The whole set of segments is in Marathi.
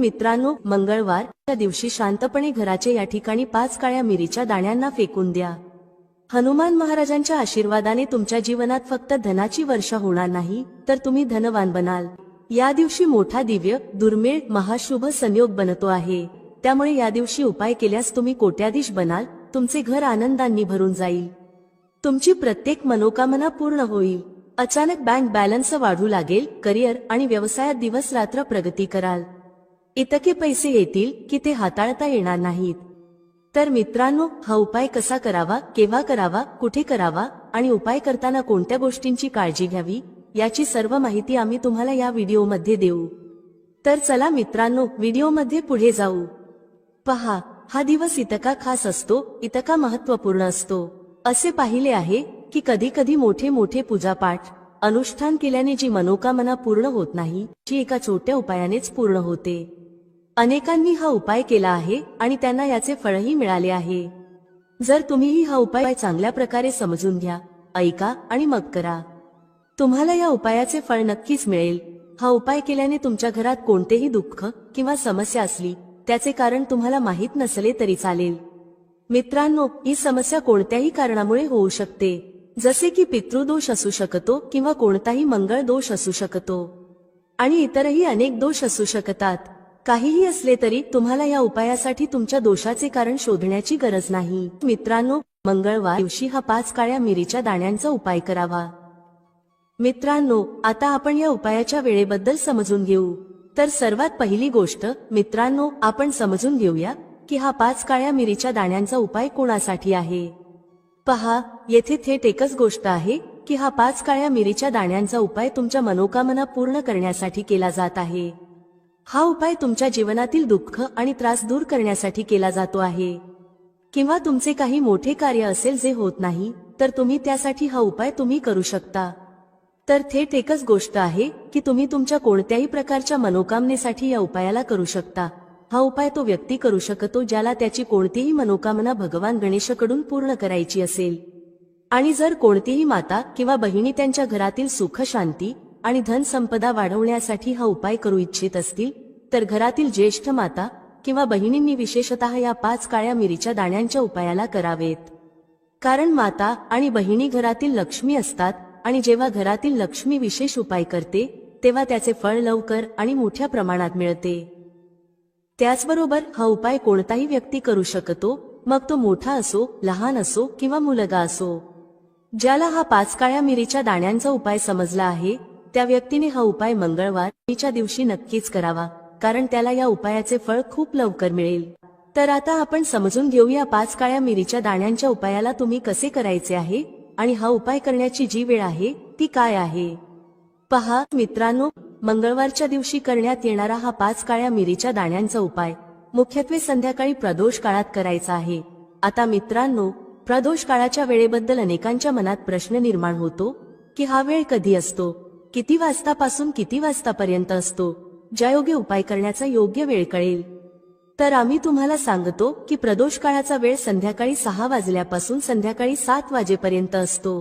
मित्रांनो, मंगळवारच्या दिवशी शांतपणे घराच्या या ठिकाणी 5 काळ्या मिरीच्या दाण्यांना फेकून द्या. हनुमान महाराजांच्या आशीर्वादाने तुमच्या जीवनात फक्त धनाची वर्षा होणार नाही, तर तुम्ही धनवान बनाल. या दिवशी मोठा दिव्य, दुर्मिळ, महाशुभ संयोग बनतो आहे. त्यामुळे या दिवशी उपाय केल्यास तुम्ही कोट्याधीश बनाल. तुमचे घर आनंदांनी भरून जाईल. तुमची प्रत्येक मनोकामना पूर्ण होईल. अचानक बँक बॅलन्स वाढू लागेल. करिअर आणि व्यवसायात दिवस रात्र प्रगती कराल. इतके पैसे येतील की ते हाताळता येणार नाहीत. तर मित्रांनो, हा उपाय कसा करावा, केव्हा करावा, कुठे करावा आणि उपाय करताना कोणत्या गोष्टींची काळजी घ्यावी, याची सर्व माहिती आम्ही तुम्हाला या व्हिडिओमध्ये देऊ. तर चला मित्रांनो, व्हिडिओमध्ये पुढे जाऊ. पहा, हा दिवस इतका खास असतो, इतका महत्त्वपूर्ण असतो. असे पाहिले आहे की कधी कधी मोठे मोठे पूजापाठ, अनुष्ठान केल्याने जी मनोकामना पूर्ण होत नाही, जी एका छोट्या उपायानेच पूर्ण होते. अनेकांनी हा उपाय केला आहे आणि त्यांना याचे फळही मिळाले आहे. जर तुम्हीही हा उपाय चांगल्या प्रकारे समजून घ्या, ऐका आणि मग करा, तुम्हाला या उपायाचे फळ नक्कीच मिळेल. हा उपाय केल्याने तुमच्या घरात कोणतेही दुःख किंवा समस्या असली, त्याचे कारण तुम्हाला माहीत नसले तरी चालेल. मित्रांनो, ही समस्या कोणत्याही कारणामुळे होऊ शकते, जसे की पितृदोष असू शकतो किंवा कोणताही मंगळ दोष असू शकतो आणि इतरही अनेक दोष असू शकतात. काहीही असले तरी तुम्हाला या उपायासाठी तुमच्या दोषाचे कारण शोधण्याची गरज नाही. मित्रांनो, मंगळवार दिवशी हा 5 काळ्या मिरीच्या दाण्यांचा उपाय करावा. मित्रांनो, आता आपण या उपायाच्या वेळेबद्दल समजून घेऊ. तर सर्वात पहिली गोष्ट मित्रांनो, आपण समजून घेऊया की हा 5 काळ्या मिरीच्या दाण्यांचा उपाय कोणासाठी आहे. पहा, येथे थेट एकच गोष्ट आहे की हा 5 काळ्या मिरीच्या दाण्यांचा उपाय तुमच्या मनोकामना पूर्ण करण्यासाठी केला जात आहे. हा उपाय तुमच्या जीवनातील दुःख आणि त्रास दूर करण्यासाठी केला जातो आहे. किंवा तुमचे काही मोठे कार्य असेल जे होत नाही, तर तुम्ही त्यासाठी हा उपाय तुम्ही करू शकता. तर थेट एकच गोष्ट आहे की तुम्ही तुमच्या कोणत्याही प्रकारच्या मनोकामनेसाठी या उपायाला करू शकता. हा उपाय तो व्यक्ती करू शकतो ज्याला त्याची कोणतीही मनोकामना भगवान गणेशाकडून पूर्ण करायची असेल. आणि जर कोणतीही माता किंवा बहिणी त्यांच्या घरातील सुख, शांती आणि धन संपदा वाढवण्यासाठी हा उपाय करू इच्छित असतील, तर घरातील ज्येष्ठ माता किंवा बहिणींनी विशेषतः या 5 काळ्या मिरीच्या दाण्यांच्या उपायाला करावेत. कारण माता आणि बहिणी घरातील लक्ष्मी असतात आणि जेव्हा घरातील लक्ष्मी विशेष उपाय करते, तेव्हा त्याचे फळ लवकर आणि मोठ्या प्रमाणात मिळते. त्याचबरोबर हा उपाय कोणताही व्यक्ती करू शकतो, मग तो मोठा असो, लहान असो किंवा मुलगा असो. ज्याला हा 5 काळ्या मिरीच्या दाण्यांचा उपाय समजला आहे, त्या व्यक्तीने हा उपाय मंगळवारच्या दिवशी नक्कीच करावा, कारण त्याला या उपायाचे फळ खूप लवकर मिळेल. तर आता आपण समजून घेऊया 5 काळ्या मिरीच्या दाण्यांच्या उपायाला तुम्ही कसे करायचे आहे आणि हा उपाय करण्याची जी वेळ आहे ती काय आहे. पहा मित्रांनो, मंगळवारच्या दिवशी करण्यात येणारा हा 5 काळ्या मिरीच्या दाण्यांचा उपाय मुख्यत्वे संध्याकाळी प्रदोष काळात करायचा आहे. आता मित्रांनो, प्रदोष काळाच्या वेळेबद्दल अनेकांच्या मनात प्रश्न निर्माण होतो की हा वेळ कधी असतो, किती वाजतापासून किती वाजतापर्यंत असतो, ज्यायोगे उपाय करण्याचा योग्य वेळ कळेल. तर आम्ही तुम्हाला सांगतो की प्रदोष काळाचा वेळ संध्याकाळी 6 वाजल्यापासून संध्याकाळी 7 वाजेपर्यंत असतो.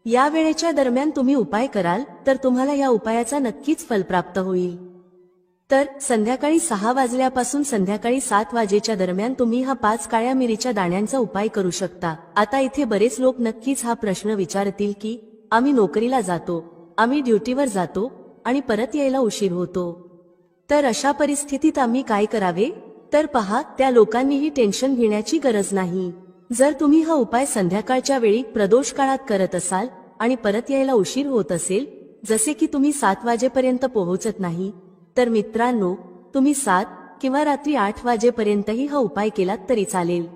या वेळेच्या दरम्यान तुम्ही उपाय कराल तर तुम्हाला या उपायाचा नक्कीच फल प्राप्त होईल. तर संध्याकाळी 6 वाजल्यापासून संध्याकाळी 7 वाजेच्या दरम्यान तुम्ही हा 5 काळ्या मिरीच्या दाण्यांचा उपाय करू शकता. आता इथे बरेच लोक नक्कीच हा प्रश्न विचारतील की आम्ही नोकरीला जातो, आम्ही ड्युटीवर जातो आणि परत यायला उशीर होतो, तर अशा परिस्थितीत आम्ही काय करावे. तर पहा, त्या लोकांनीही टेन्शन घेण्याची गरज नाही. जर तुम्ही हा उपाय संध्याकाळच्या वेळी प्रदोष काळात करत असाल आणि परत यायला उशीर होत असेल, जसे की तुम्ही 7 वाजेपर्यंत पोहोचत नाही, तर मित्रांनो, तुम्ही 7 किंवा रात्री 8 वाजेपर्यंतही हा उपाय केलात तरी चालेल.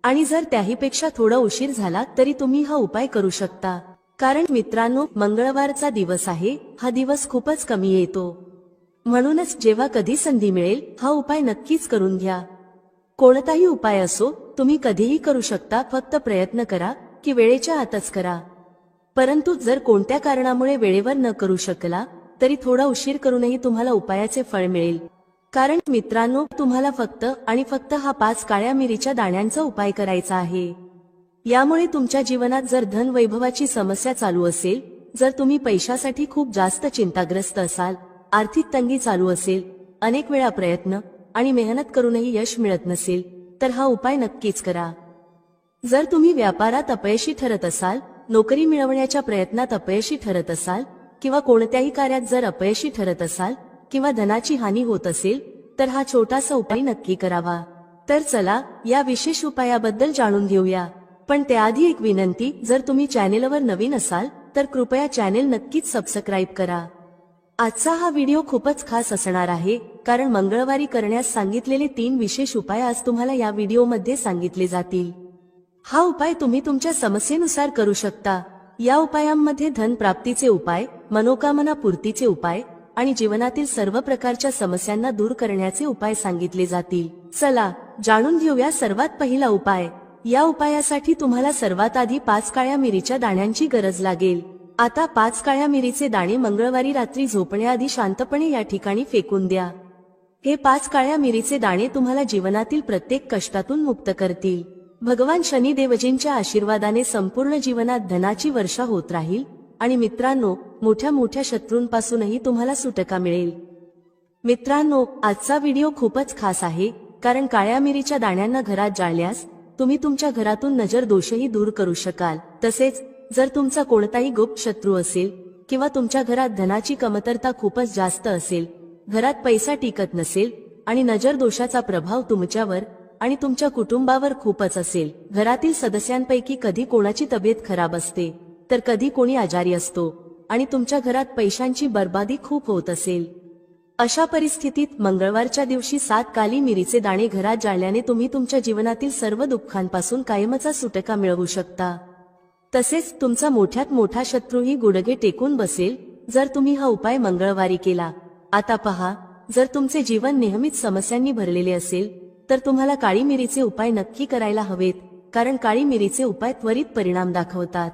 आणि जर त्याहीपेक्षा थोडा उशीर झाला तरी तुम्ही हा उपाय करू शकता. कारण मित्रांनो, मंगळवारचा दिवस आहे, हा दिवस खूपच कमी येतो. म्हणूनच जेव्हा कधी संधी मिळेल हा उपाय नक्कीच करून घ्या. कोणताही उपाय असो, तुम्ही कधीही करू शकता, फक्त प्रयत्न करा की वेळेच्या आतच करा. परंतु जर कोणत्या कारणामुळे वेळेवर न करू शकला तरी थोडा उशीर करूनही तुम्हाला उपायाचे फळ मिळेल. कारण मित्रांनो, तुम्हाला फक्त आणि फक्त हा 5 काळ्या मिरीच्या दाण्यांचा उपाय करायचा आहे. यामुळे तुमच्या जीवनात जर धन वैभवाची समस्या चालू असेल, जर तुम्ही पैशासाठी खूप जास्त चिंताग्रस्त असाल, आर्थिक तंगी चालू असेल, अनेक वेळा प्रयत्न आणि मेहनत करूनही यश मिळत नसेल तर हा उपाय नक्कीच करा. जर तुम्ही व्यापारात अपयशी ठरत असाल, नोकरी मिळवण्याच्या प्रयत्नात अपयशी ठरत असाल किंवा कोणत्याही कार्यात जर अपयशी ठरत असाल किंवा धनाची हानी होत असेल तर हा छोटासा उपाय नक्की करावा. तर चला या विशेष उपायाबद्दल जाणून घेऊया. पण त्याआधी एक विनंती, जर तुम्ही चॅनेलवर नवीन असाल तर कृपया चॅनेल नक्कीच सबस्क्राईब करा. आजचा हा व्हिडिओ खूपच खास असणार आहे, कारण मंगळवारी करण्यास सांगितलेले 3 विशेष उपाय आज तुम्हाला या व्हिडिओमध्ये सांगितले जातील. हा उपाय तुम्ही तुमच्या समस्येनुसार करू शकता. या उपायांमध्ये धन प्राप्तीचे उपाय, मनोकामना पूर्तीचे उपाय आणि जीवनातील सर्व प्रकारच्या समस्यांना दूर करण्याचे उपाय सांगितले जातील. चला जाणून घेऊया सर्वात पहिला उपाय. या उपायासाठी तुम्हाला सर्वात आधी 5 काळ्या मिरीच्या दाण्यांची गरज लागेल. आता 5 काळ्या मिरीचे दाणे मंगळवारी रात्री झोपण्याआधी शांतपणे या ठिकाणी फेकून द्या. हे 5 काळ्या मिरीचे दाणे तुम्हाला जीवनातील प्रत्येक कष्टातून मुक्त करतील. भगवान शनिदेवजींच्या आशीर्वादाने संपूर्ण जीवनात धनाची वर्षा होत राहील आणि मित्रांनो, मोठ्या मोठ्या शत्रूंपासूनही तुम्हाला सुटका मिळेल. मित्रांनो, आजचा व्हिडिओ खूपच खास आहे, कारण काळ्या मिरीच्या दाण्यांना घरात जाळल्यास तुम्ही तुमच्या घरातून नजर दोषही दूर करू शकाल. तसेच जर तुमचा कोणताही गुप्त शत्रू असेल किंवा तुमच्या घरात धनाची कमतरता खूपच जास्त असेल, घरात पैसा टिकत नसेल आणि नजर दोषाचा प्रभाव तुमच्यावर आणि तुमच्या कुटुंबावर खूपच असेल, घरातील सदस्यांपैकी कधी कोणाची तब्येत खराब असते तर कधी कोणी आजारी असतो आणि तुमच्या घरात पैशांची बर्बादी खूप होत असेल, अशा परिस्थितीत मंगळवारच्या दिवशी 7 काली मिरीचे दाणे घरात जाळल्याने तुम्ही तुमच्या जीवनातील सर्व दुःखांपासून कायमचा सुटका मिळवू शकता. तसेच तुमचा मोठ्यात मोठा शत्रूही गुडघे टेकून बसेल जर तुम्ही हा उपाय मंगळवारी केला. आता पहा, जर तुमचे जीवन नेहमीच समस्यांनी भरलेले असेल तर तुम्हाला काळी मिरीचे उपाय नक्की करायला हवेत, कारण काळी मिरीचे उपाय त्वरित परिणाम दाखवतात.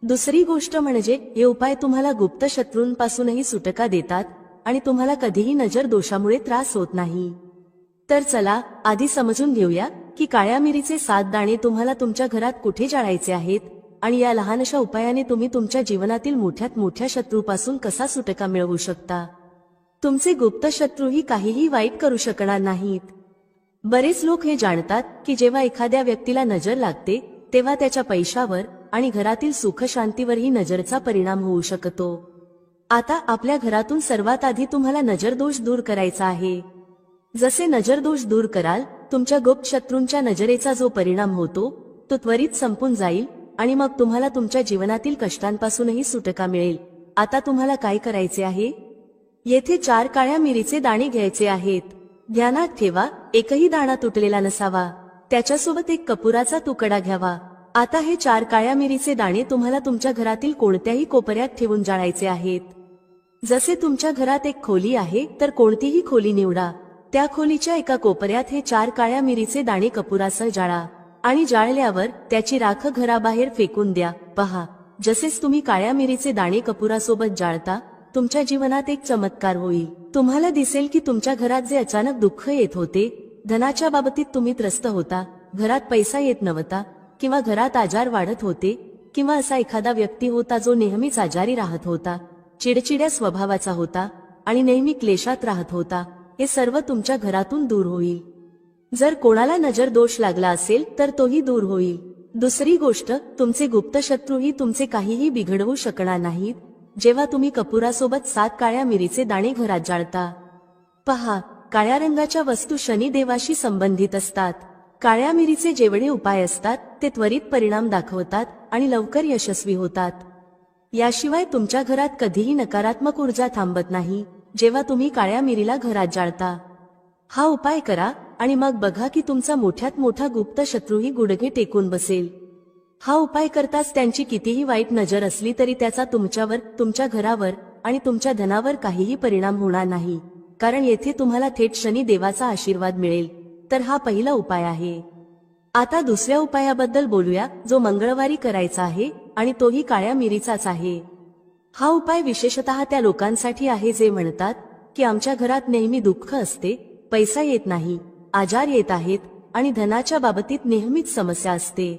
दुसरी गोष्ट म्हणजे हे उपाय तुम्हाला गुप्त शत्रूंपासूनही सुटका देतात आणि तुम्हाला कधीही नजर दोषामुळे त्रास होत नाही. तर चला आधी समजून घेऊया की काळ्या मिरीचे 7 दाणे तुम्हाला तुमच्या घरात कुठे जाळायचे आहेत आणि या लहानशा उपायाने तुम्ही तुमच्या जीवनातील मोठ्यात मोठ्या शत्रूपासून कसा सुटका मिळवू शकता. तुमचे गुप्त शत्रूही काहीही वाईट करू शकणार नाहीत. बरेच लोक हे जाणतात की जेव्हा एखाद्या व्यक्तीला नजर लागते तेव्हा त्याच्या पैशावर आणि घरातील सुख शांतीवरही नजरचा परिणाम होऊ शकतो. आता आपल्या घरातून सर्वात आधी तुम्हाला नजरदोष दूर करायचा आहे. जसे नजरदोष दूर कराल, तुमच्या गुप्त शत्रूंच्या नजरेचा जो परिणाम होतो तो त्वरित संपून जाईल आणि मग तुम्हाला तुमच्या जीवनातील कष्टांपासूनही सुटका मिळेल. आता तुम्हाला काय करायचे आहे? येथे 4 काळ्या मिरीचे दाणे घ्यायचे आहेत. ध्यानात ठेवा, एकही दाणा तुटलेला नसावा. त्याच्यासोबत एक कपुराचा तुकडा घ्यावा. आता हे 4 काळ्या मिरीचे दाणे तुम्हाला तुमच्या घरातील कोणत्याही कोपऱ्यात ठेवून जाळायचे आहेत. जसे तुमच्या घरात एक खोली आहे तर कोणतीही खोली निवडा. त्या खोलीच्या एका कोपऱ्यात हे 4 काळ्या मिरीचे दाणे कपुरासह जाळा आणि जाळल्यावर त्याची राख घराबाहेर फेकून द्या. पहा, जसेच तुम्ही काळ्या मिरीचे दाणे कपुरासोबत जाळता, तुमच्या जीवनात एक चमत्कार होईल. तुम्हाला दिसेल की तुमच्या घरात जे अचानक दुःख येत होते, धनाच्या बाबतीत तुम्ही त्रस्त होता, घरात पैसा येत नव्हता किंवा घरात आजार वाढत होते किंवा असा एखादा व्यक्ती होता जो नेहमीच आजारी राहत होता, चिडचिड्या स्वभावाचा होता आणि नेहमी क्लेशात राहत होता, हे सर्व तुमच्या घरातून दूर होईल. जर कोणाला नजर दोष लागला असेल तर तोही दूर होईल. दुसरी गोष्ट, तुमचे गुप्त शत्रूही तुमचे काहीही बिघडवू शकणार नाहीत जेव्हा तुम्ही कपुरासोबत 7 काळ्या मिरीचे दाणे घरात जाळता. पहा, काळ्या रंगाच्या वस्तू शनिदेवाशी संबंधित असतात. काळ्या मिरीचे जेवढे उपाय असतात ते त्वरित परिणाम दाखवतात आणि लवकर यशस्वी होतात. याशिवाय तुमच्या घरात कधीही नकारात्मक ऊर्जा थांबत नाही जेव्हा तुम्ही काळ्या मिरीला घरात जाळता. हा उपाय करा आणि मग बघा की तुमचा मोठ्यात मोठा गुप्त शत्रूही गुडघे टेकून बसेल. हा उपाय करताच त्यांची कितीही वाईट नजर असली तरी त्याचा तुमच्यावर, तुमच्या घरावर आणि तुमच्या धनावर काहीही परिणाम होणार नाही, कारण येथे तुम्हाला थेट शनी देवाचा आशीर्वाद मिळेल. तर हा पहिला उपाय आहे. आता दुसऱ्या उपायाबद्दल बोलूया, जो मंगळवारी करायचा आहे आणि तोही काळ्या मिरीचाच आहे. हा उपाय विशेषतः त्या लोकांसाठी आहे जे म्हणतात की आमच्या घरात नेहमी दुःख असते, पैसा येत नाही, आजार येत आहेत आणि धनाच्या बाबतीत नेहमीच समस्या असते.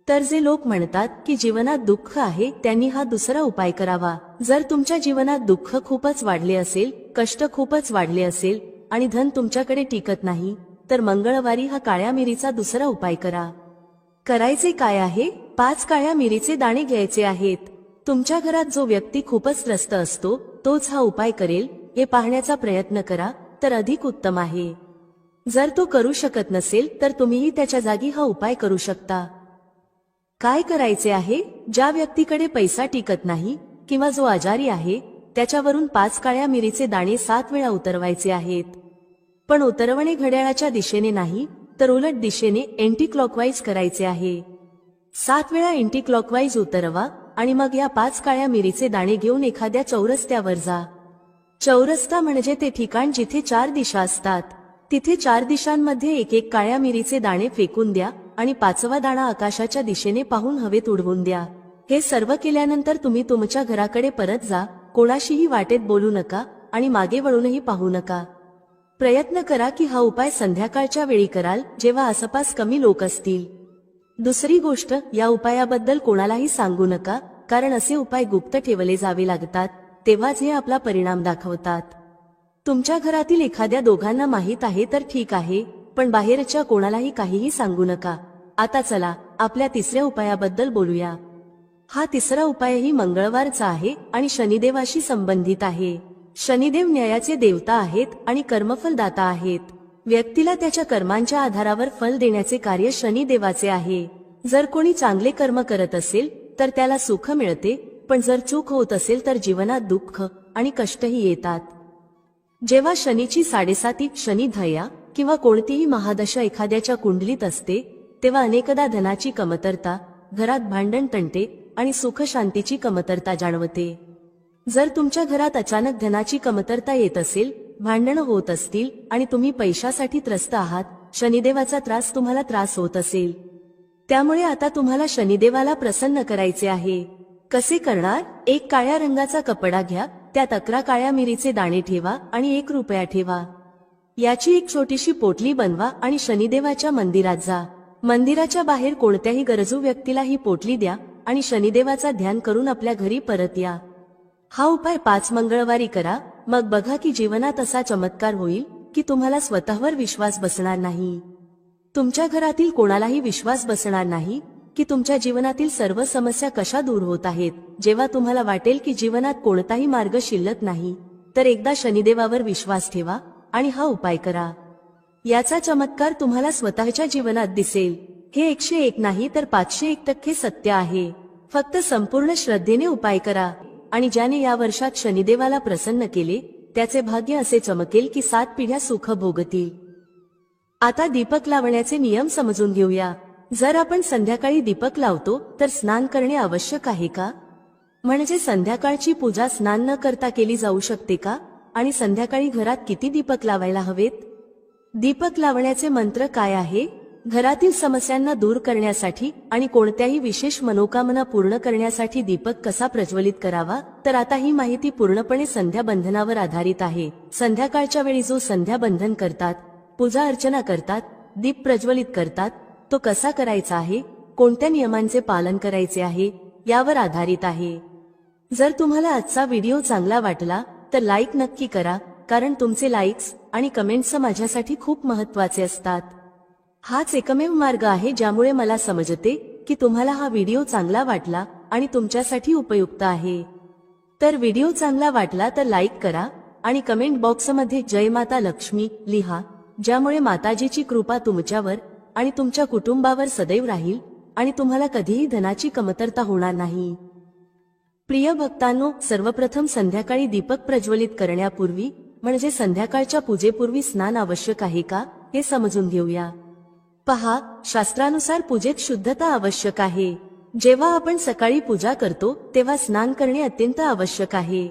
तर जे लोक म्हणतात की जीवनात दुःख आहे त्यांनी हा दुसरा उपाय करावा. जर तुमच्या जीवनात दुःख खूपच वाढले असेल, कष्ट खूपच वाढले असेल आणि धन तुमच्याकडे टिकत नाही, तर मंगळवारी हा काळ्या मिरीचा दुसरा उपाय करा. करायचे काय आहे? 5 काळ्या मिरीचे दाणे घ्यायचे आहेत. तुमच्या घरात जो व्यक्ती खूपच त्रस्त असतो तोच हा उपाय करेल हे पाहण्याचा प्रयत्न करा, तर अधिक उत्तम आहे. जर तो करू शकत नसेल तर तुम्हीही त्याच्या जागी हा उपाय करू शकता. काय करायचे आहे? ज्या व्यक्तीकडे पैसा टिकत नाही किंवा जो आजारी आहे त्याच्यावरून 5 काळ्या मिरीचे दाणे 7 वेळा उतरवायचे आहेत. पण उतरवणे घड्याळाच्या दिशेने नाही, तर उलट दिशेने एंटी क्लॉकवाईज करायचे आहे. 7 वेळा एंटी क्लॉकवाईज उतरवा आणि मग या 5 काळ्या मिरीचे दाणे घेऊन एखाद्या चौरस्त्यावर जा. चौरस्ता म्हणजे ते ठिकाण जिथे 4 दिशा असतात. तिथे 4 दिशांमध्ये एक एक काळ्या मिरीचे दाणे फेकून द्या आणि 5वा दाणा आकाशाच्या दिशेने पाहून हवेत उडवून द्या. हे सर्व केल्यानंतर तुम्ही तुमच्या घराकडे परत जा. कोणाशीही वाटेत बोलू नका आणि मागे वळूनही पाहू नका. प्रयत्न करा की हा उपाय संध्याकाळच्या वेळी कराल, जेव्हा आसपास कमी लोक असतील. दुसरी गोष्ट, या उपायाबद्दल कोणालाही सांगू नका, कारण असे उपाय गुप्त ठेवले जावे लागतात, तेव्हाच हे आपला परिणाम दाखवतात. तुमच्या घरातील एखाद्या दोघांना माहीत आहे तर ठीक आहे, पण बाहेरच्या कोणालाही काहीही सांगू नका. आता चला आपल्या तिसऱ्या उपायाबद्दल बोलूया. हा तिसरा उपायही मंगळवारचा आहे आणि शनिदेवाशी संबंधित आहे. शनिदेव न्यायाचे देवता आहेत आणि कर्मफलदाता आहेत. व्यक्तीला त्याच्या कर्मांच्या आधारावर फल देण्याचे कार्य शनिदेवाचे आहे. जर कोणी चांगले कर्म करत असेल तर त्याला सुख मिळते, पण जर चूक होत असेल तर जीवनात दुःख आणि कष्टही येतात. जेव्हा शनीची 7.5 शनी धया किंवा कोणतीही महादशा एखाद्याच्या कुंडलीत असते, तेव्हा अनेकदा धनाची कमतरता, घरात भांडण तंटे आणि सुख शांतीची कमतरता जाणवते. जर तुमच्या घरात अचानक धनाची कमतरता येत असेल, भांडणं होत असतील आणि तुम्ही पैशासाठी त्रस्त आहात, शनिदेवाचा त्रास तुम्हाला त्रास होत असेल, त्यामुळे आता तुम्हाला शनिदेवाला प्रसन्न करायचे आहे. कसे करणार? 1 काळ्या रंगाचा कपडा घ्या, त्यात 11 काळ्या मिरीचे दाणे ठेवा आणि 1 रुपया ठेवा. याची एक छोटीशी पोटली बनवा आणि शनिदेवाच्या मंदिरात जा. मंदिराच्या बाहेर कोणत्याही गरजू व्यक्तीला ही पोटली द्या आणि शनिदेवाचा ध्यान करून आपल्या घरी परत या. हा उपाय 5 मंगळवारी करा. मग बघा की जीवनात असा चमत्कार होईल की तुम्हाला स्वतःवर विश्वास बसणार नाही. तुमच्या घरातील कोणालाही विश्वास बसणार नाही की तुमच्या जीवनातील सर्व समस्या कशा दूर होत आहेत. जेव्हा तुम्हाला वाटेल की जीवनात कोणताही मार्ग शिल्लक नाही, तर एकदा शनिदेवावर विश्वास ठेवा आणि हा उपाय करा. याचा चमत्कार तुम्हाला स्वतःच्या जीवनात दिसेल. हे 101 नाही तर 501% सत्य आहे. फक्त संपूर्ण श्रद्धेने उपाय करा आणि ज्याने या वर्षात शनिदेवाला प्रसन्न केले त्याचे भाग्य असे चमकेल की 7 पिढ्या सुख भोगतील. आता दीपक लावण्याचे नियम समजून घेऊया. जर आपण संध्याकाळी दीपक लावतो तर स्नान करणे आवश्यक आहे का? म्हणजे संध्याकाळची पूजा स्नान न करता केली जाऊ शकते का? आणि संध्याकाळी घरात किती दीपक लावायला हवेत? दीपक लावण्याचे मंत्र काय आहे? घरातील समस्यांना दूर करण्यासाठी आणि कोणत्याही विशेष मनोकामना पूर्ण करण्यासाठी दीपक कसा प्रज्वलित करावा, तर आता ही माहिती पूर्णपणे संध्या बंधनावर आधारित आहे. संध्याकाळच्या वेळी जो संध्या बंधन करतात, पूजा अर्चना करतात, दीप प्रज्वलित करतात, तो कसा करायचा आहे, कोणत्या नियमांचे पालन करायचे आहे, यावर आधारित आहे. जर तुम्हाला आजचा व्हिडिओ चांगला वाटला तर लाईक नक्की करा, कारण तुमचे लाईक्स आणि कमेंट्स माझ्यासाठी खूप महत्त्वाचे असतात. हाच एकमेव मार्ग आहे ज्यामुळे मला समजते की तुम्हाला हा व्हिडिओ चांगला वाटला आणि तुमच्यासाठी उपयुक्त आहे. तर व्हिडिओ चांगला वाटला तर लाईक करा आणि कमेंट बॉक्समध्ये जय माता लक्ष्मी लिहा, ज्यामुळे माताजीची कृपा तुमच्यावर आणि तुमच्या कुटुंबावर सदैव राहील आणि तुम्हाला कधीही धनाची कमतरता होणार नाही. प्रिय भक्तांनो, सर्वप्रथम संध्याकाळी दीपक प्रज्वलित करण्यापूर्वी म्हणजे संध्याकाळच्या पूजेपूर्वी स्नान आवश्यक आहे का हे समजून घेऊया. पहा, शास्त्रानुसार पूजेत शुद्धता आवश्यक आहे. जेव्हा आपण सकाळी पूजा करतो तेव्हा स्नान करणे अत्यंत आवश्यक आहे.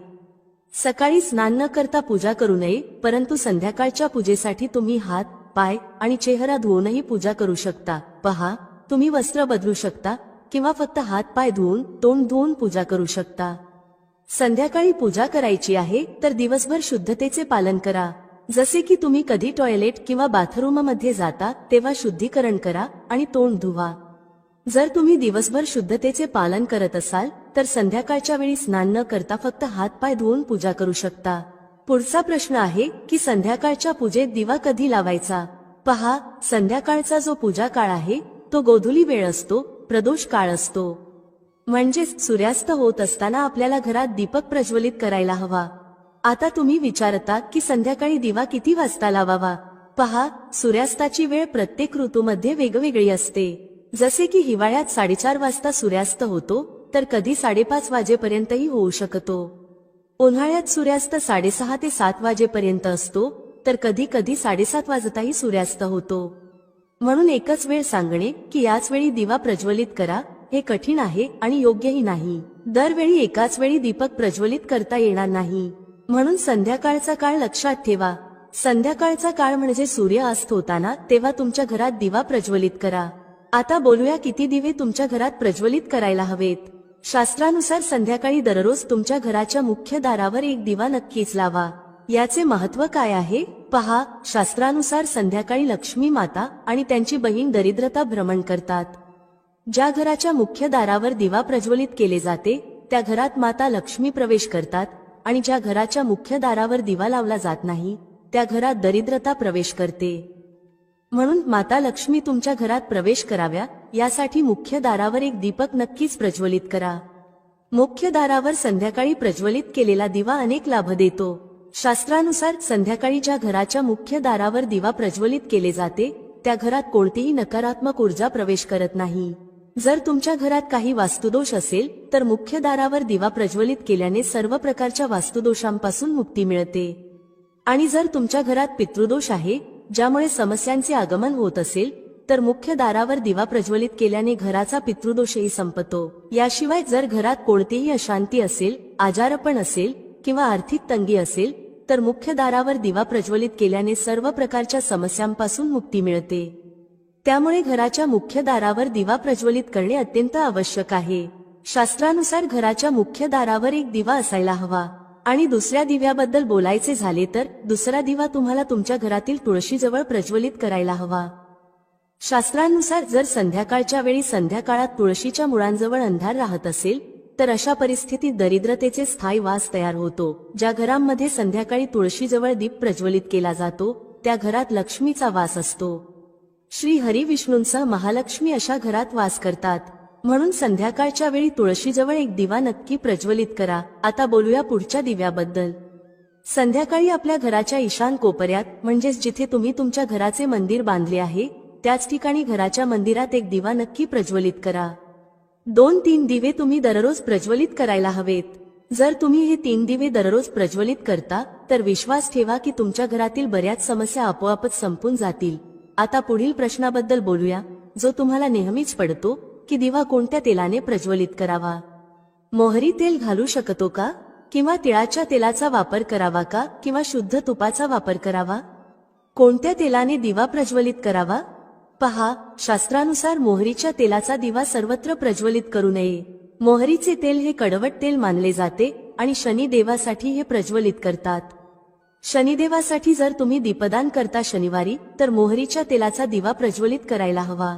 सकाळी स्नान न करता पूजा करू नये, परंतु संध्याकाळच्या पूजेसाठी तुम्ही हात, पाय आणि चेहरा धुवूनही पूजा करू शकता. पहा, तुम्ही वस्त्र बदलू शकता किंवा फक्त हात पाय धुवून, तोंड धुवून पूजा करू शकता. संध्याकाळी पूजा करायची आहे तर दिवसभर शुद्धतेचे पालन करा. जसे की तुम्ही कधी टॉयलेट किंवा बाथरूम मध्ये जाता तेव्हा शुद्धीकरण करा आणि तोंड धुवा. जर तुम्ही दिवसभर शुद्धतेचे पालन करत असाल तर संध्याकाळच्या वेळी स्नान न करता फक्त हात पाय धुवून पूजा करू शकता. पुढचा प्रश्न आहे की संध्याकाळच्या पूजेत दिवा कधी लावायचा? पहा, संध्याकाळचा जो पूजा काळ आहे तो गोधुली वेळ असतो, प्रदोष काळ असतो. म्हणजेच सूर्यास्त होत असताना आपल्याला घरात दीपक प्रज्वलित करायला हवा. आता तुम्ही विचारता की संध्याकाळी दिवा किती वाजता लावावा? पहा, सूर्यास्ताची वेळ प्रत्येक ऋतूमध्ये वेगवेगळी असते. जसे की हिवाळ्यात 4:30 वाजता सूर्यास्त होतो, तर कधी 5:30 वाजेपर्यंतही होऊ शकतो. उन्हाळ्यात सूर्यास्त 6:30 ते 7 वाजेपर्यंत असतो, तर कधी कधी 7:30 वाजताही सूर्यास्त होतो. म्हणून एकच वेळ सांगणे की याच वेळी दिवा प्रज्वलित करा हे कठीण आहे आणि योग्यही नाही. दरवेळी एकाच वेळी दीपक प्रज्वलित करता येणार नाही. म्हणून संध्याकाळचा काळ लक्षात ठेवा. संध्याकाळचा काळ म्हणजे सूर्य अस्त होताना, तेव्हा तुमच्या घरात दिवा प्रज्वलित करा. आता बोलूया किती दिवे तुमच्या घरात प्रज्वलित करायला हवेत. शास्त्रानुसार संध्याकाळी दररोज तुमच्या घराच्या मुख्य दारावर एक दिवा नक्कीच लावा. याचे महत्त्व काय आहे? पहा, शास्त्रानुसार संध्याकाळी लक्ष्मी माता आणि त्यांची बहीण दरिद्रता भ्रमण करतात. ज्या घराच्या मुख्य दारावर दिवा प्रज्वलित केले जाते त्या घरात माता लक्ष्मी प्रवेश करतात आणि ज्या घराच्या मुख्य दारावर दिवा लावला जात नाही त्या घरात दरिद्रता प्रवेश करते. म्हणून माता लक्ष्मी तुमच्या घरात प्रवेश कराव्या यासाठी मुख्य दारावर एक दीपक नक्कीच प्रज्वलित करा. मुख्य दारावर संध्याकाळी प्रज्वलित केलेला दिवा अनेक लाभ देतो. शास्त्रानुसार संध्याकाळी ज्या घराच्या मुख्य दारावर दिवा प्रज्वलित केले जाते त्या घरात कोणतीही नकारात्मक ऊर्जा प्रवेश करत नाही. जर तुमच्या घरात काही वास्तुदोष असेल तर मुख्य दारावर दिवा प्रज्वलित केल्याने सर्व प्रकारच्या वास्तुदोषांपासून मुक्ती मिळते. आणि जर तुमच्या घरात पितृदोष आहे, ज्यामुळे समस्यांचे आगमन होत असेल, तर मुख्य दारावर दिवा प्रज्वलित केल्याने घराचा पितृदोषही संपतो. याशिवाय जर घरात कोणतीही अशांती असेल, आजारपण असेल किंवा आर्थिक तंगी असेल, तर मुख्य दारावर दिवा प्रज्वलित केल्याने सर्व प्रकारच्या समस्यांपासून मुक्ती मिळते. त्यामुळे घराच्या मुख्य दारावर दिवा प्रज्वलित करणे अत्यंत आवश्यक आहे. शास्त्रानुसार घराच्या मुख्य दारावर एक दिवा असायला हवा. आणि दुसऱ्या दिव्याबद्दल बोलायचे झाले तर दुसरा दिवा तुम्हाला तुमच्या घरातील तुळशीजवळ प्रज्वलित करायला हवा. शास्त्रानुसार जर संध्याकाळच्या वेळी संध्याकाळात तुळशीच्या मुळांजवळ अंधार राहत असेल तर अशा परिस्थितीत दरिद्रतेचे स्थायी वास तयार होतो. ज्या घरांमध्ये संध्याकाळी तुळशीजवळ दीप प्रज्वलित केला जातो त्या घरात लक्ष्मीचा वास असतो. श्री हरी विष्णूंसह महालक्ष्मी अशा घरात वास करतात. म्हणून संध्याकाळच्या वेळी तुळशीजवळ एक दिवा नक्की प्रज्वलित करा. आता बोलूया पुढच्या दिव्याबद्दल. संध्याकाळी आपल्या घराच्या ईशान कोपऱ्यात म्हणजेच जिथे तुम्ही तुमच्या घराचे मंदिर बांधले आहे त्याच ठिकाणी घराच्या मंदिरात एक दिवा नक्की प्रज्वलित करा. 2-3 दिवे तुम्ही दररोज प्रज्वलित करायला हवेत. जर तुम्ही हे 3 दिवे दररोज प्रज्वलित करता तर विश्वास ठेवा की तुमच्या घरातील बऱ्याच समस्या आपोआपच संपून जातील. आता पुढील प्रश्नाबद्दल बोलूया, जो तुम्हाला नेहमीच पडतो की दिवा कोणत्या तेलाने प्रज्वलित करावा. मोहरी तेल घालू शकतो का? किंवा तिळाच्या तेलाचा वापर करावा का? किंवा शुद्ध तुपाचा वापर करावा? कोणत्या तेलाने दिवा प्रज्वलित करावा? पहा, शास्त्रानुसार मोहरीच्या तेलाचा दिवा सर्वत्र प्रज्वलित करू नये. मोहरीचे तेल हे कडवट तेल मानले जाते आणि शनिदेवासाठी हे प्रज्वलित करतात. शनिदेवासाठी जर तुम्ही दीपदान करता शनिवारी तर मोहरीच्या तेलाचा दिवा प्रज्वलित करायला हवा.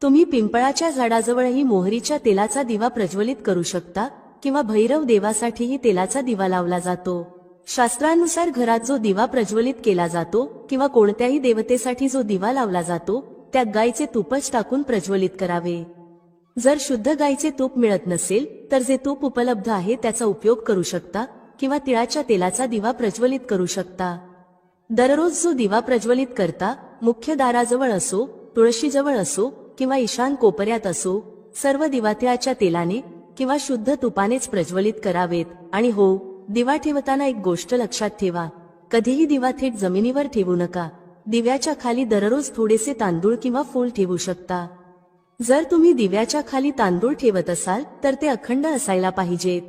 तुम्ही पिंपळाच्या झाडाजवळही मोहरीच्या तेलाचा दिवा प्रज्वलित करू शकता किंवा भैरव देवासाठीही तेलाचा दिवा लावला जातो. शास्त्रानुसार घरात जो दिवा प्रज्वलित केला जातो किंवा कोणत्याही देवतेसाठी जो दिवा लावला जातो त्यात गायीचे तूपच टाकून प्रज्वलित करावे. जर शुद्ध गायीचे तूप मिळत नसेल तर जे तूप उपलब्ध आहे त्याचा उपयोग करू शकता किंवा तिळाच्या तेलाचा दिवा प्रज्वलित करू शकता. दररोज जो दिवा प्रज्वलित करता मुख्य दाराजवळ असो, तुळशीजवळ असो किंवा ईशान कोपऱ्यात असो, सर्व दिवा तिळाच्या तेलाने किंवा शुद्ध तुपानेच प्रज्वलित करावेत. आणि हो, दिवा ठेवताना एक गोष्ट लक्षात ठेवा, कधीही दिवा थेट जमिनीवर ठेवू नका. दिव्याच्या खाली दररोज थोडेसे तांदूळ किंवा फूल ठेवू शकता. जर तुम्ही दिव्याच्या खाली तांदूळ ठेवत असाल तर ते अखंड असायला पाहिजेत.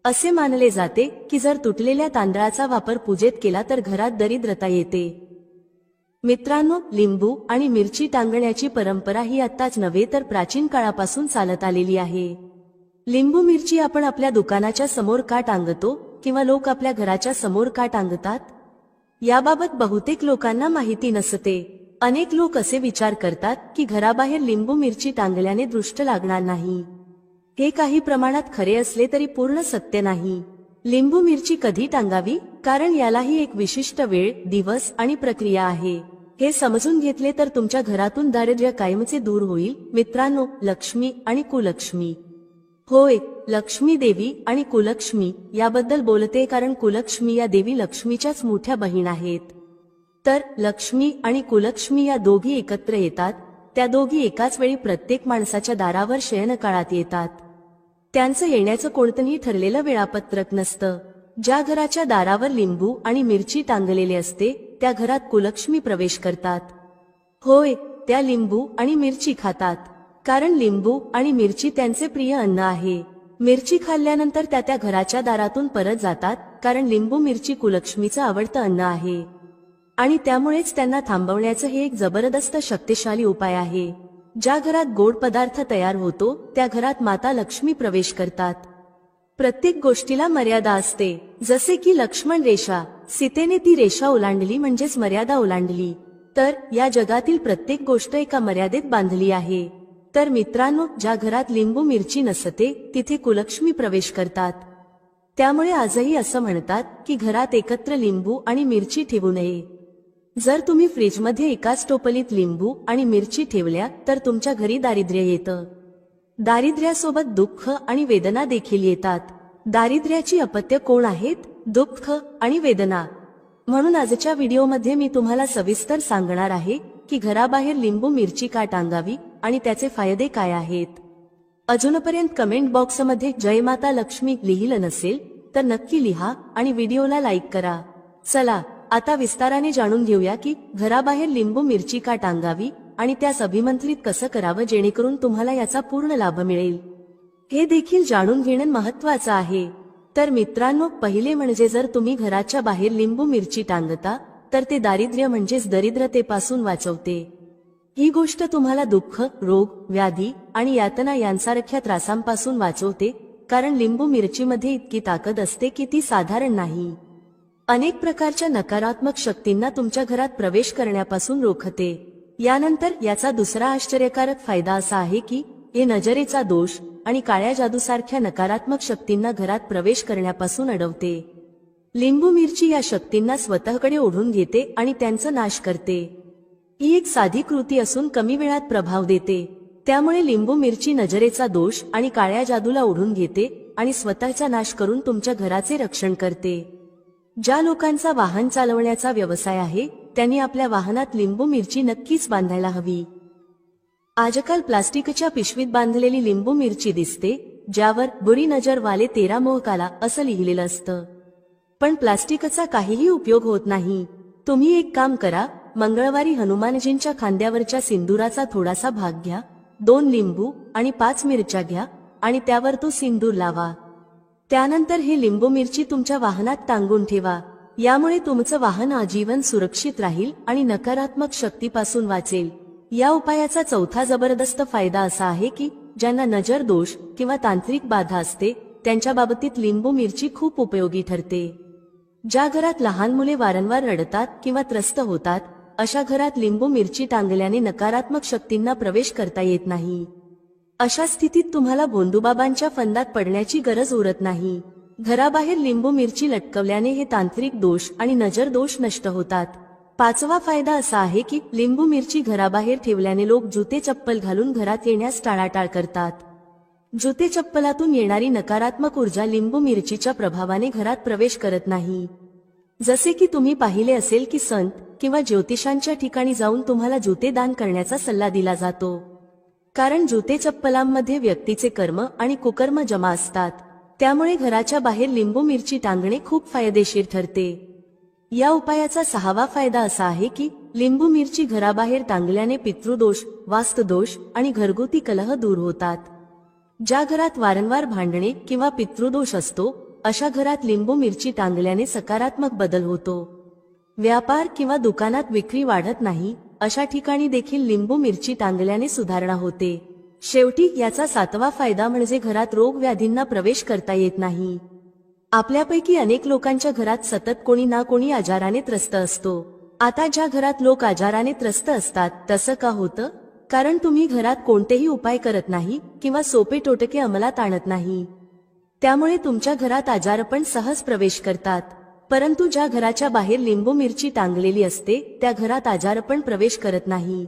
असे मानले जाते की जर तुटलेल्या तांदळाचा वापर पूजेत केला तर घरात दरिद्रता येते. मित्रांनो, लिंबू आणि मिरची टांगण्याची परंपरा ही आत्ताच नव्हे तर प्राचीन काळापासून चालत आलेली आहे. लिंबू मिरची आपण आपल्या दुकानाच्या समोर का टांगतो किंवा लोक आपल्या घराच्या समोर का टांगतात याबाबत बहुतेक लोकांना माहिती नसते. अनेक लोक असे विचार करतात की घराबाहेर लिंबू मिरची टांगल्याने दृष्ट लागणार नाही. हे काही प्रमाणात खरे असले तरी पूर्ण सत्य नाही. लिंबू मिरची कधी टांगावी, कारण यालाही एक विशिष्ट वेळ, दिवस आणि प्रक्रिया आहे. हे समजून घेतले तर तुमच्या घरातून दारिद्र्य कायमचे दूर होईल. मित्रांनो, लक्ष्मी आणि कुलक्ष्मी. होय, लक्ष्मी देवी आणि कुलक्ष्मी याबद्दल बोलते, कारण कुलक्ष्मी या देवी लक्ष्मीच्याच मोठ्या बहीण आहेत. तर लक्ष्मी आणि कुलक्ष्मी या दोघी एकत्र येतात. त्या दोघी एकाच वेळी प्रत्येक माणसाच्या दारावर शयनकाळात येतात. त्यांचं येण्याचं कोणतंही ठरलेलं वेळापत्रक नसतं. ज्या घराच्या दारावर लिंबू आणि मिरची टांगलेले असते त्या घरात कुलक्ष्मी प्रवेश करतात. होय, त्या लिंबू आणि मिरची खातात, कारण लिंबू आणि मिरची त्यांचे प्रिय अन्न आहे. मिरची खाल्ल्यानंतर त्या घराच्या दारातून परत जातात, कारण लिंबू मिरची कुलक्ष्मीचं आवडतं अन्न आहे. आणि त्यामुळेच त्यांना थांबवण्याचं हे एक जबरदस्त शक्तिशाली उपाय आहे. ज्या घरात गोड पदार्थ तयार होतो त्या घरात माता लक्ष्मी प्रवेश करतात. प्रत्येक गोष्टीला मर्यादा असते. जसे की लक्ष्मण रेषा, सीतेने ती रेषा ओलांडली म्हणजेच मर्यादा ओलांडली. तर या जगातील प्रत्येक गोष्ट एका मर्यादेत बांधली आहे. तर मित्रांनो, ज्या घरात लिंबू मिरची नसते तिथे कुलक्ष्मी प्रवेश करतात. त्यामुळे आजही असं म्हणतात की घरात एकत्र लिंबू आणि मिरची ठेवू नये. जर तुम्ही फ्रीजमध्ये एकाच टोपलीत लिंबू आणि मिरची ठेवल्या तर तुमच्या घरी दारिद्र्य येतं. दारिद्र्यासोबत दुःख आणि वेदना देखील येतात. दारिद्र्याची अपत्य कोण आहेत? दुःख आणि वेदना. म्हणून आजच्या व्हिडिओमध्ये मी तुम्हाला सविस्तर सांगणार आहे की घराबाहेर लिंबू मिरची का टांगावी आणि त्याचे फायदे काय आहेत. अजूनपर्यंत कमेंट बॉक्समध्ये जय माता लक्ष्मी लिहिलं नसेल तर नक्की लिहा आणि व्हिडिओला लाईक करा. चला आता विस्ताराने जाणून घेऊया की घराबाहेर लिंबू मिरची का टांगावी आणि त्यास अभिमंत्रित कसं करावं, जेणेकरून तुम्हाला याचा पूर्ण लाभ मिळेल. हे देखील जाणून घेणं महत्त्वाचं आहे. तर मित्रांनो, पहिले म्हणजे जर तुम्ही घराच्या बाहेर लिंबू मिरची टांगता तर ते दारिद्र्य म्हणजेच दरिद्रतेपासून वाचवते. ही गोष्ट तुम्हाला दुःख, रोग, व्याधी आणि यातना यांसारख्या त्रासांपासून वाचवते, कारण लिंबू मिरचीमध्ये इतकी ताकद असते की ती साधारण नाही. अनेक प्रकारच्या नकारात्मक शक्तींना तुमच्या घरात प्रवेश करण्यापासून रोखते. यानंतर याचा दुसरा आश्चर्यकारक फायदा असा आहे की हे नजरेचा दोष आणि काळ्या जादूसारख्या नकारात्मक शक्तींना घरात प्रवेश करण्यापासून अडवते. लिंबू मिरची या शक्तींना स्वतःकडे ओढून घेते आणि त्यांचा नाश करते. ही एक साधी कृती असून कमी वेळात प्रभाव देते. त्यामुळे लिंबू मिरची नजरेचा दोष आणि काळ्या जादूला ओढून घेते आणि स्वतःचा नाश करून तुमच्या घराचे रक्षण करते. ज्या लोकांचा वाहन चालवण्याचा व्यवसाय आहे त्यांनी आपल्या वाहनात लिंबू मिरची नक्कीच बांधायला हवी. आजकाल प्लास्टिकच्या पिशवीत बांधलेली लिंबू मिरची दिसते, ज्यावर बुरी नजर वाले 13 मोहकाला असं लिहिलेलं असतं. पण प्लास्टिकचा काहीही उपयोग होत नाही. तुम्ही एक काम करा, मंगळवारी हनुमानजींच्या खांद्यावरच्या सिंदुराचा थोडासा भाग घ्या, 2 लिंबू आणि 5 मिरच्या घ्या आणि त्यावर तो सिंदूर लावा. त्यानंतर हे लिंबू मिरची तुमच्या वाहनात टांगून ठेवा. यामुळे तुमचं वाहन आजीवन सुरक्षित राहील आणि नकारात्मक शक्तीपासून वाचेल. या उपायाचा चौथा जबरदस्त फायदा असा आहे की ज्यांना नजर दोष किंवा तांत्रिक बाधा असते त्यांच्या बाबतीत लिंबू मिरची खूप उपयोगी ठरते. ज्या घरात लहान मुले वारंवार रडतात किंवा त्रस्त होतात अशा घरात लिंबू मिरची टांगल्याने नकारात्मक शक्तींना प्रवेश करता येत नाही. अशा स्थितीत तुम्हाला भोंदूबाबांच्या फंदात पडण्याची गरज उरत नाही. घराबाहेर लिंबू मिरची लटकवल्याने हे तांत्रिक दोष आणि नजर दोष नष्ट होतात. पाचवा फायदा असा आहे की लिंबू मिरची घराबाहेर ठेवल्याने लोक जुते चप्पल घालून घरात येण्यास टाळाटाळ करतात. जुते चप्पलातून येणारी नकारात्मक ऊर्जा लिंबू मिरचीच्या प्रभावाने घरात प्रवेश करत नाही. जसे की तुम्ही पाहिले असेल की संत किंवा ज्योतिषांच्या ठिकाणी जाऊन तुम्हाला जुते दान करण्याचा सल्ला दिला जातो, कारण जुते चप्पलांमध्ये व्यक्तीचे कर्म आणि कुकर्म जमा असतात. त्यामुळे घराच्या बाहेर लिंबू मिरची टांगणे खूप फायदेशीर ठरते. या उपायाचा सहावा फायदा असा आहे की लिंबू मिरची घराबाहेर टांगल्याने पितृदोष, वास्तुदोष आणि घरगुती कलह दूर होतात. ज्या घरात वारंवार भांडणे किंवा पितृदोष असतो अशा घरात लिंबू मिरची टांगल्याने सकारात्मक बदल होतो. व्यापार किंवा दुकानात विक्री वाढत नाही अशा ठिकाणी देखील लिंबू मिरची टांगल्याने सुधारणा होते. शेवटी याचा सातवा फायदा म्हणजे घरात रोग व्याधींना प्रवेश करता येत नाही. आपल्यापैकी अनेक लोकांच्या घरात सतत कोणी ना कोणी आजाराने त्रस्त असतो. आता ज्या घरात लोक आजाराने त्रस्त असतात तसं का होतं? कारण तुम्ही घरात कोणतेही उपाय करत नाही किंवा सोपे टोटके अंमलात आणत नाही. त्यामुळे तुमच्या घरात आजारपण सहज प्रवेश करतात. परंतु ज्या घराच्या बाहेर लिंबू मिरची टांगलेली असते त्या घरात आजारपण प्रवेश करत नाही.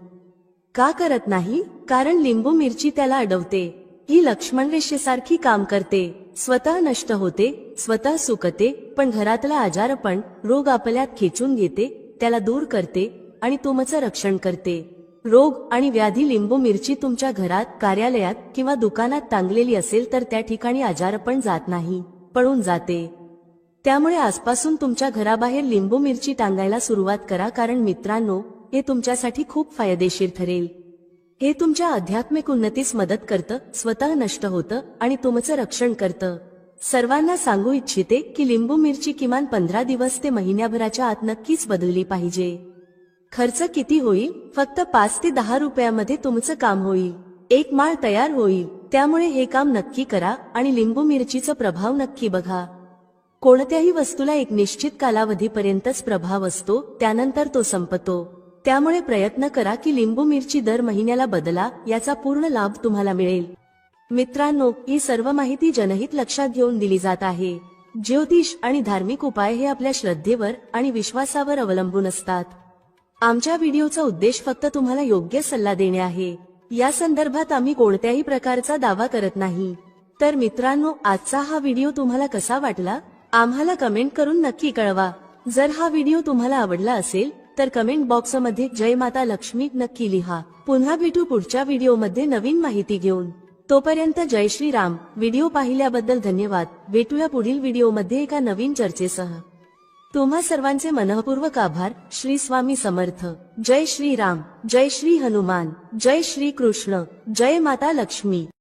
का करत नाही? कारण लिंबू मिरची त्याला अडवते. ही लक्ष्मण रेषेसारखी काम करते. स्वतः नष्ट होते, स्वतः सुकते, पण घरातला आजारपण, रोग आपल्यात खेचून घेते, त्याला दूर करते आणि तुमचं रक्षण करते. रोग आणि व्याधी लिंबू मिरची तुमच्या घरात, कार्यालयात किंवा दुकानात टांगलेली असेल तर त्या ठिकाणी आजारपण जात नाही, पळून जाते. त्यामुळे आजपासून तुमच्या घराबाहेर लिंबू मिरची टांगायला सुरुवात करा, कारण मित्रांनो, हे तुमच्यासाठी खूप फायदेशीर ठरेल. हे तुमच्या आध्यात्मिक उन्नतीस मदत करतं, स्वतः नष्ट होतं आणि तुमचं रक्षण करतं. सर्वांना सांगू इच्छिते की लिंबू मिरची किमान 15 दिवस ते महिन्याभराच्या आत नक्कीच बदलली पाहिजे. खर्च किती होईल? फक्त 5 ते 10 रुपयामध्ये तुमचं काम होईल. एक माळ तयार होईल. त्यामुळे हे काम नक्की करा आणि लिंबू मिरचीचा प्रभाव नक्की बघा. कोणत्याही वस्तूला एक निश्चित कालावधीपर्यंतच प्रभाव असतो, त्यानंतर तो संपतो. त्यामुळे प्रयत्न करा की लिंबू मिरची दर महिन्याला बदला, याचा पूर्ण लाभ तुम्हाला मिळेल. मित्रांनो, ही सर्व माहिती जनहित लक्षात घेऊन दिली जात आहे. ज्योतिष आणि धार्मिक उपाय हे आपल्या श्रद्धेवर आणि विश्वासावर अवलंबून असतात. आमच्या व्हिडिओचा उद्देश फक्त तुम्हाला योग्य सल्ला देणे आहे. या संदर्भात आम्ही कोणत्याही प्रकारचा दावा करत नाही. तर मित्रांनो, आजचा हा व्हिडिओ तुम्हाला कसा वाटला? आम्हाला कमेंट करून नक्की कळवा. जर हा व्हिडिओ तुम्हाला आवडला असेल तर कमेंट बॉक्समध्ये जय माता लक्ष्मी नक्की लिहा. पुन्हा भेटू पुढच्या व्हिडिओमध्ये नवीन माहिती घेऊन. तोपर्यंत जय श्रीराम. व्हिडिओ पाहिल्याबद्दल धन्यवाद. भेटूया पुढील व्हिडिओमध्ये एका नवीन चर्चेसह. तुम्हा सर्वांचे मनःपूर्वक आभार. श्री स्वामी समर्थ. जय श्रीराम. जय श्री हनुमान. जय श्री कृष्ण. जय माता लक्ष्मी.